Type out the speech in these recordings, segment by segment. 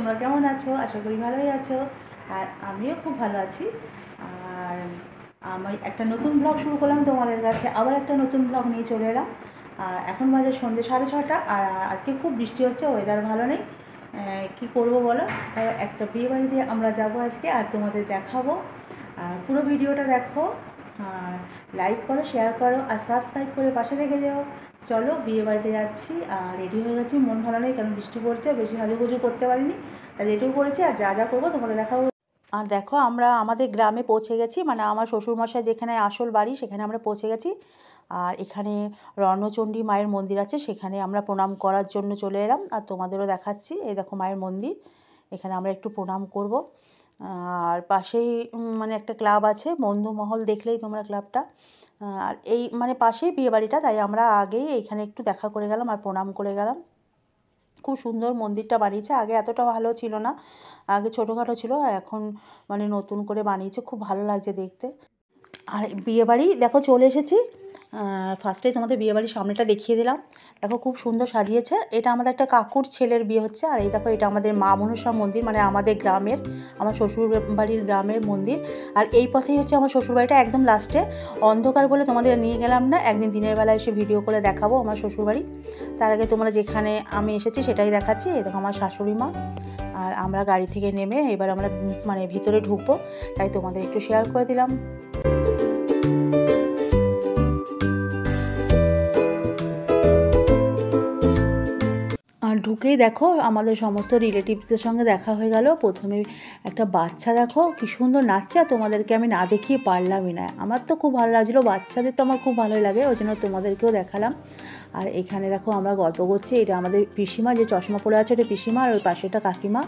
তোমরা কেমন আছো? আশা করি ভালোই আছো। আর আমিও খুব ভালো আছি। আর আমি একটা নতুন ব্লগ শুরু করলাম তোমাদের কাছে, আবার একটা নতুন ব্লগ নিয়ে চলে এলাম। আর এখন বাজে সন্ধ্যে 6:30, আর আজকে খুব বৃষ্টি হচ্ছে, ওয়েদার ভালো নেই। কি করব বলো? তাই একটা বিয়ে বাড়িতে আমরা যাব আজকে, আর তোমাদের দেখাবো। আর পুরো ভিডিওটা দেখো, আর লাইক করো, শেয়ার করো, আর সাবস্ক্রাইব করে পাশে থেকে যাও। চলো, বিয়ে বাড়িতে যাচ্ছি। আর রেডি হয়ে গেছি, মন ভালো নেই কারণ বৃষ্টি পড়ছে, বেশি সাজুগুজু করতে পারিনি, তাই রেডিও করেছি। আর যা যা করবো তোমাদের দেখাবো। আর দেখো, আমরা আমাদের গ্রামে পৌঁছে গেছি, মানে আমার শ্বশুরমশাই যেখানে আসল বাড়ি সেখানে আমরা পৌঁছে গেছি। আর এখানে রণচণ্ডী মায়ের মন্দির আছে, সেখানে আমরা প্রণাম করার জন্য চলে এলাম। আর তোমাদেরও দেখাচ্ছি, এই দেখো মায়ের মন্দির, এখানে আমরা একটু প্রণাম করব। আর পাশেই মানে একটা ক্লাব আছে, বন্ধুমহল, দেখলেই তোমরা ক্লাবটা। আর এই মানে পাশেই বিয়েবাড়িটা, তাই আমরা আগেই এইখানে একটু দেখা করে গেলাম আর প্রণাম করে গেলাম। খুব সুন্দর মন্দিরটা বানিয়েছে, আগে এতটা ভালো ছিল না, আগে ছোটোখাটো ছিল, আর এখন মানে নতুন করে বানিয়েছে, খুব ভালো লাগছে দেখতে। আর বিয়েবাড়ি দেখো চলে এসেছি। ফার্স্টেই তোমাদের বিয়েবাড়ির সামনেটা দেখিয়ে দিলাম, দেখো খুব সুন্দর সাজিয়েছে। এটা আমাদের একটা কাকুর ছেলের বিয়ে হচ্ছে। আর এই দেখো, এটা আমাদের মা মনসা মন্দির, মানে আমাদের গ্রামের, আমার শ্বশুর বাড়ির গ্রামের মন্দির। আর এই পথেই হচ্ছে আমার শ্বশুরবাড়িটা, একদম লাস্টে। অন্ধকার বলে তোমাদের নিয়ে গেলাম না, একদিন দিনের বেলা এসে ভিডিও করে দেখাবো আমার শ্বশুরবাড়ি। তার আগে তোমরা যেখানে আমি এসেছি সেটাই দেখাচ্ছি। এই দেখো আমার শাশুড়ি মা। আর আমরা গাড়ি থেকে নেমে এবার আমরা মানে ভিতরে ঢুকবো, তাই তোমাদের একটু শেয়ার করে দিলাম। আর ঢুকেই দেখো আমাদের সমস্ত রিলেটিভসদের সঙ্গে দেখা হয়ে গেল। প্রথমে একটা বাচ্চা দেখো কি সুন্দর নাচছে, আর তোমাদেরকে আমি না দেখিয়ে পারলামই না। আমার তো খুব ভালো লাগছিলো, বাচ্চাদের তো আমার খুব ভালোই লাগে, ওই জন্য তোমাদেরকেও দেখালাম। আর এখানে দেখো আমরা গল্প করছি, এটা আমাদের পিসিমা, যে চশমা পরে আছে ওটা পিসিমা, আর ওই পাশেটা কাকিমা,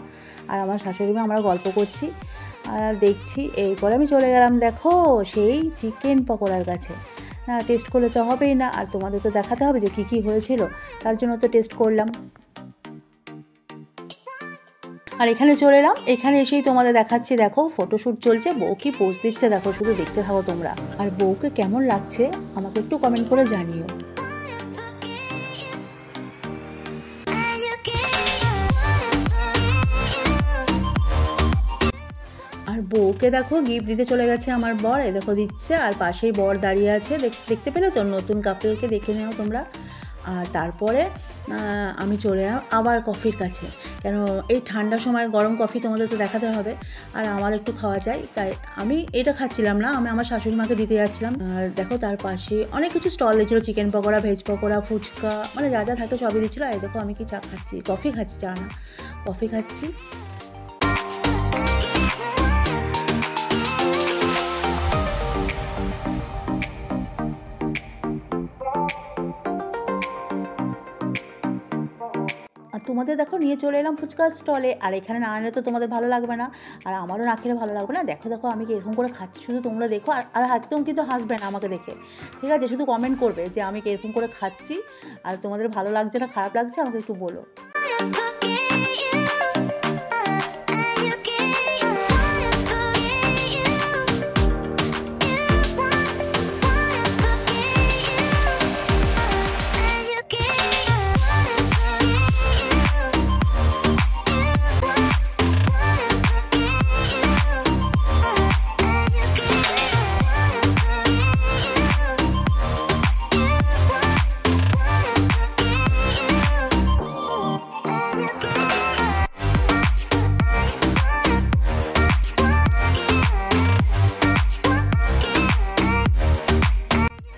আর আমার শাশুড়ি মা। আমরা গল্প করছি আর দেখছি। এরপরে আমি চলে গেলাম দেখো সেই চিকেন পকোড়ার কাছে। না, টেস্ট করলে তো হবেই না, আর তোমাদের তো দেখাতে হবে যে কী কী হয়েছিল, তার জন্য তো টেস্ট করলাম। আর এখানে চলে এলাম, এখানে এসেই তোমাদের দেখাচ্ছি, দেখো ফটোশ্যুট চলছে, বউ কি পোজ দিচ্ছে দেখো, শুধু দেখতে থাকো তোমরা। আর বউকে কেমন লাগছে আমাকে একটু কমেন্ট করে জানিও। আর বউকে দেখো গিফট দিতে চলে গেছে আমার বর, এ দেখো দিচ্ছে, আর পাশেই বর দাঁড়িয়ে আছে, দেখতে পেলে তো, নতুন কাপলকে দেখে নাও তোমরা। আর তারপরে আমি চলে এলাম আবার কফির কাছে, কেন এই ঠান্ডার সময় গরম কফি তোমাদের তো দেখাতে হবে, আর আমার একটু খাওয়া চাই, তাই আমি এটা খাচ্ছিলাম না, আমি আমার শাশুড়ি মাকে দিতে যাচ্ছিলাম। আর দেখো তার পাশে অনেক কিছু স্টল দিচ্ছিলো, চিকেন পকোড়া, ভেজ পকোড়া, ফুচকা, মানে যা যা থাকে সবই দিচ্ছিলো। আর দেখো আমি কি চা খাচ্ছি, কফি খাচ্ছি, চা না, কফি খাচ্ছি। আর তোমাদের দেখো নিয়ে চলে এলাম ফুচকার স্টলে, আর এখানে না আনলে তো তোমাদের ভালো লাগবে না, আর আমারও না খেলে ভালো লাগবে না। দেখো দেখো আমি কীরকম করে খাচ্ছি, শুধু তোমরা দেখো। আর একদম কিন্তু হাসবে না আমাকে দেখে, ঠিক আছে? শুধু কমেন্ট করবে যে আমি কীরকম করে খাচ্ছি, আর তোমাদের ভালো লাগছে না খারাপ লাগছে আমাকে একটু বলো।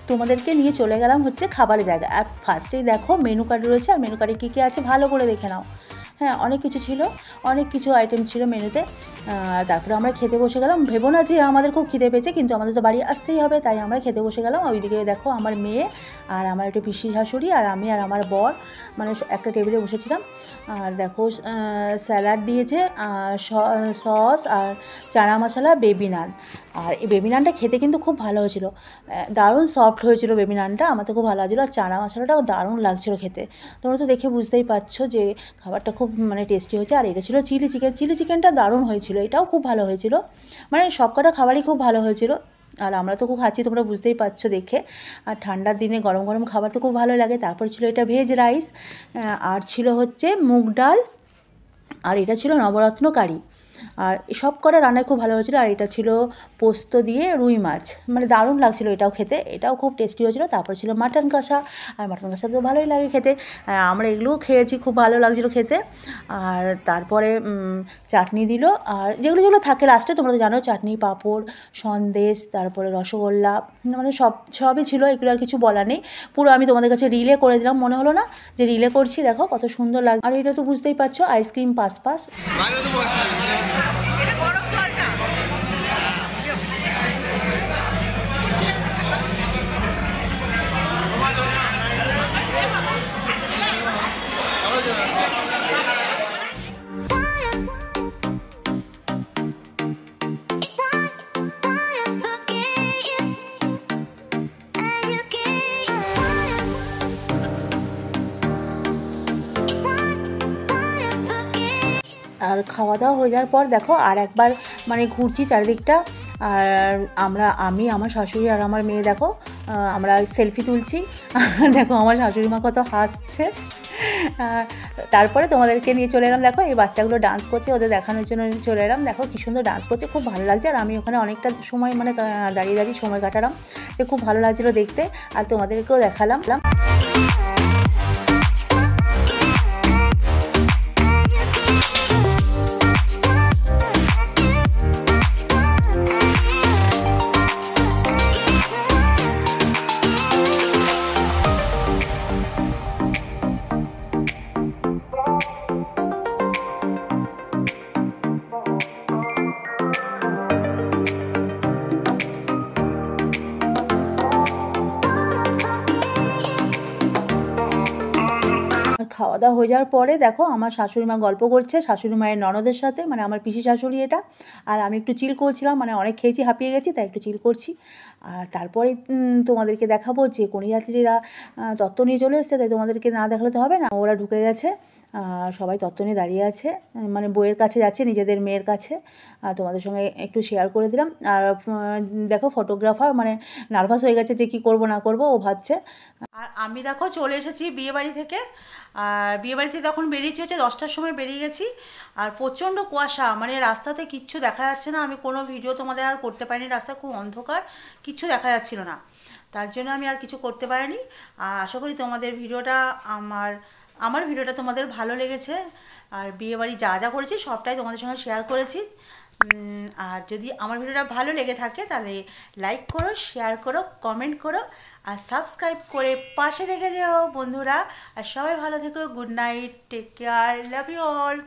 তোমাদেরকে নিয়ে চলে গেলাম হচ্ছে খাবারের জায়গা। আর ফার্স্টেই দেখো মেনু কার্ড রয়েছে, আর মেনু কার্ডে কী কী আছে ভালো করে দেখে নাও। হ্যাঁ, অনেক কিছু ছিল, অনেক কিছু আইটেম ছিল মেনুতে। তারপরে আমরা খেতে বসে গেলাম, ভেবো না যে আমাদের খুব খিদে পেয়েছে, কিন্তু আমাদের তো বাড়ি আসতেই হবে, তাই আমরা খেতে বসে গেলাম। ওইদিকে দেখো আমার মেয়ে আর আমার একটা পিসি শাশুড়ি আর আমি আর আমার বর মানে একটা টেবিলে বসেছিলাম। আর দেখো স্যালাড দিয়েছে, সস আর চানা মশলা, বেবি নান। আর এই বেবি নানটা খেতে কিন্তু খুব ভালো হয়েছিল, দারুণ সফট হয়েছিল বেবি নানটা, আমার তো খুব ভালো লাগছিলো। আর চানা মশলাটাও দারুণ লাগছিলো খেতে, তোমরা তো দেখে বুঝতেই পারছো যে খাবারটা খুব মানে টেস্টি হয়েছে। আর এটা ছিল চিলি চিকেন, চিলি চিকেনটা দারুণ হয়েছিল, এটাও খুব ভালো হয়েছিল, মানে সবকটা খাবারই খুব ভালো হয়েছিল। আর আমরা তো খুব খাচ্ছি, তোমরা বুঝতেই পারছো দেখে। আর ঠান্ডার দিনে গরম গরম খাবার তো খুব ভালো লাগে। তারপর ছিল এটা ভেজ রাইস, আর ছিল হচ্ছে মুগ ডাল আর এটা ছিল নবরত্ন কারি। আর সব কটা রান্নায় খুব ভালো হয়েছিলো। আর এটা ছিল পোস্ত দিয়ে রুই মাছ, মানে দারুণ লাগছিলো এটাও খেতে, এটাও খুব টেস্টি হয়েছিলো। তারপর ছিল মাটন কষা, আর মাটন কষা তো ভালোই লাগে খেতে, আমরা এগুলোও খেয়েছি, খুব ভালো লাগছিলো খেতে। আর তারপরে চাটনি দিল, আর যেগুলো যেগুলো থাকে লাস্টে তোমরা তো জানো, চাটনি, পাঁপড়, সন্দেশ, তারপরে রসগোল্লা, মানে সবই ছিল, এগুলো আর কিছু বলার নেই। পুরো আমি তোমাদের কাছে রিলে করে দিলাম, মনে হলো না যে রিলে করছি। দেখো কত সুন্দর লাগে। আর এটা তো বুঝতেই পারছো, আইসক্রিম পাস। আর খাওয়া দাওয়া হয়ে যাওয়ার পর দেখো আর একবার মানে ঘুরছি চারিদিকটা। আর আমি আমার শাশুড়ি আর আমার মেয়ে দেখো আমরা সেলফি তুলছি। দেখো আমার শাশুড়ি মা কত হাসছে। তারপরে তোমাদেরকে নিয়ে চলে এলাম, দেখো এই বাচ্চাগুলো ডান্স করছে, ওদের দেখানোর জন্য চলে এলাম। দেখো কী সুন্দর ডান্স করছে, খুব ভালো লাগছে। আর আমি ওখানে অনেকটা সময় মানে দাঁড়িয়ে দাঁড়িয়ে সময় কাটালাম, যে খুব ভালো লাগছিলো দেখতে। আর তোমাদেরকেও দেখালাম। খাওয়া দাওয়া হয়ে যাওয়ার পরে দেখো আমার শাশুড়ি মা গল্প করছে শাশুড়ি মায়ের ননদের সাথে, মানে আমার পিসি শাশুড়ি এটা। আর আমি একটু চিল করছিলাম, মানে অনেক খেয়েছি, হাঁপিয়ে গেছি, তাই একটু চিল করছি। আর তারপরে তোমাদেরকে দেখাবো যে কন্যাযাত্রীরা তত্ত্ব নিয়ে চলে এসছে, তাই তোমাদেরকে না দেখালে তো হবে না। ওরা ঢুকে গেছে, সবাই তত্ত্ব নিয়ে দাঁড়িয়ে আছে, মানে বইয়ের কাছে যাচ্ছে, নিজেদের মেয়ের কাছে। আর তোমাদের সঙ্গে একটু শেয়ার করে দিলাম। আর দেখো ফটোগ্রাফার মানে নার্ভাস হয়ে গেছে যে কী করবো না করবো, ও ভাবছে। আর আমি দেখো চলে এসেছি বিয়েবাড়ি থেকে। আর বিয়েবাড়ি থেকে তখন বেরিয়েছি হচ্ছে 10টার সময় বেরিয়ে গেছি। আর প্রচণ্ড কুয়াশা, মানে রাস্তাতে কিচ্ছু দেখা যাচ্ছে না। আমি কোনো ভিডিও তোমাদের আর করতে পারিনি, রাস্তা খুব অন্ধকার, কিচ্ছু দেখা যাচ্ছিল না, তার জন্য আমি আর কিছু করতে পারিনি। আশা করি তোমাদের ভিডিওটা আমার ভিডিওটা তোমাদের ভালো লেগেছে। আর বিয়েবাড়ি যা যা করেছি সবটাই তোমাদের সঙ্গে শেয়ার করেছি। আর যদি আমার ভিডিওটা ভালো লেগে থাকে তাহলে লাইক করো, শেয়ার করো, কমেন্ট করো, আর সাবস্ক্রাইব করে পাশে থেকে যেও বন্ধুরা। আর সবাই ভালো থেকো, good night, take care, love you all.